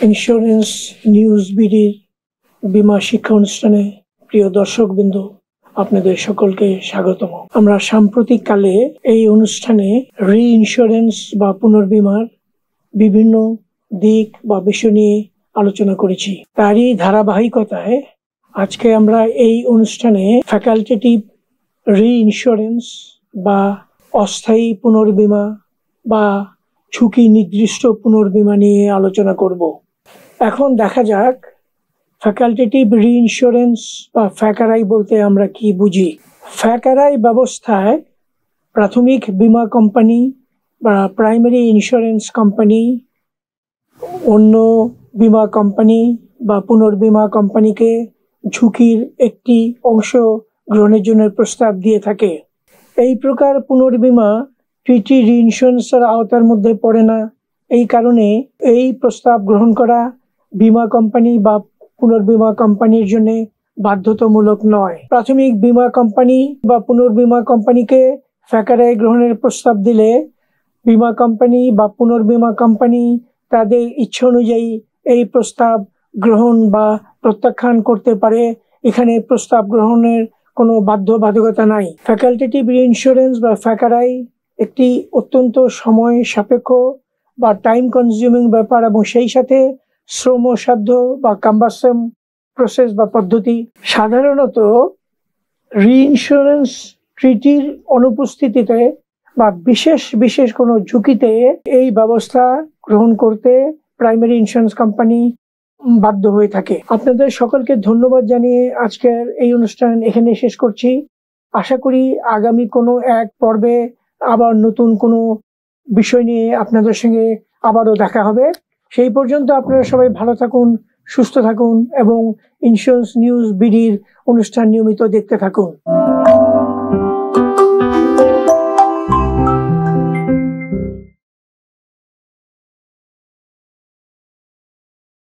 Insurance news বিডির বীমা শিক্ষা অনুষ্ঠানে প্রিয় দর্শকবৃন্দ, আপনাদের সকলকে স্বাগতম। আমরা সাম্প্রতিক কালে এই অনুষ্ঠানে রি-ইন্স্যুরেন্স বা পুনর্বীমার বিভিন্ন দিক বা বিষয় নিয়ে আলোচনা করেছি। তারই ধারাবাহিকতায় আজকে আমরা এই অনুষ্ঠানে ফ্যাকাল্টেটিভ রি-ইন্স্যুরেন্স বা অস্থায়ী পুনর্বীমা বা ঝুঁকি নির্দিষ্ট পুনর্বীমা নিয়ে আলোচনা করব। এখন দেখা যাক ফ্যাকাল্টেটিভ রি-ইন্স্যুরেন্স বা ফ্যাকারাই বলতে আমরা কি বুঝি। ফ্যাকারাই ব্যবস্থায় প্রাথমিক বীমা কোম্পানি বা প্রাইমারি ইন্স্যুরেন্স কোম্পানি অন্য বীমা কোম্পানি বা পুনর্বীমা কোম্পানিকে ঝুঁকির একটি অংশ গ্রহণের জন্য প্রস্তাব দিয়ে থাকে। এই প্রকার পুনর্বীমা ট্রিটি রি-ইন্স্যুরেন্সের আওতার মধ্যে পড়ে না। এই কারণে এই প্রস্তাব গ্রহণ করা বীমা কোম্পানি বা পুনর্বীমা কোম্পানির জন্য বাধ্যতামূলক নয়। প্রাথমিক বীমা কোম্পানি বা পুনর্বীমা কোম্পানিকে ফ্যাকারাই গ্রহণের প্রস্তাব দিলে বীমা কোম্পানি বা পুনর্বীমা কোম্পানি তাদের ইচ্ছা অনুযায়ী এই প্রস্তাব গ্রহণ বা প্রত্যাখ্যান করতে পারে। এখানে প্রস্তাব গ্রহণের কোনো বাধ্যবাধকতা নাই। ফ্যাকাল্টেটিভ রি-ইন্স্যুরেন্স বা ফ্যাকারাই একটি অত্যন্ত সময় সাপেক্ষ বা টাইম কনজিউমিং ব্যাপার এবং সেই সাথে শ্রমসাধ্য বা কাম্বারসাম প্রসেস বা পদ্ধতি। সাধারণত রি-ইন্স্যুরেন্স ট্রিটির অনুপস্থিতিতে বা বিশেষ কোনো ঝুঁকিতে এই ব্যবস্থা গ্রহণ করতে প্রাইমারি ইন্স্যুরেন্স কোম্পানি বাধ্য হয়ে থাকে। আপনাদের সকলকে ধন্যবাদ জানিয়ে আজকের এই অনুষ্ঠান এখানে শেষ করছি। আশা করি আগামী কোনো এক পর্বে আবার নতুন কোনো বিষয় নিয়ে আপনাদের সঙ্গে আবারও দেখা হবে। সেই পর্যন্ত আপনারা সবাই ভালো থাকুন, সুস্থ থাকুন এবং ইন্স্যুরেন্স নিউজ বিডির অনুষ্ঠান নিয়মিত দেখতে থাকুন।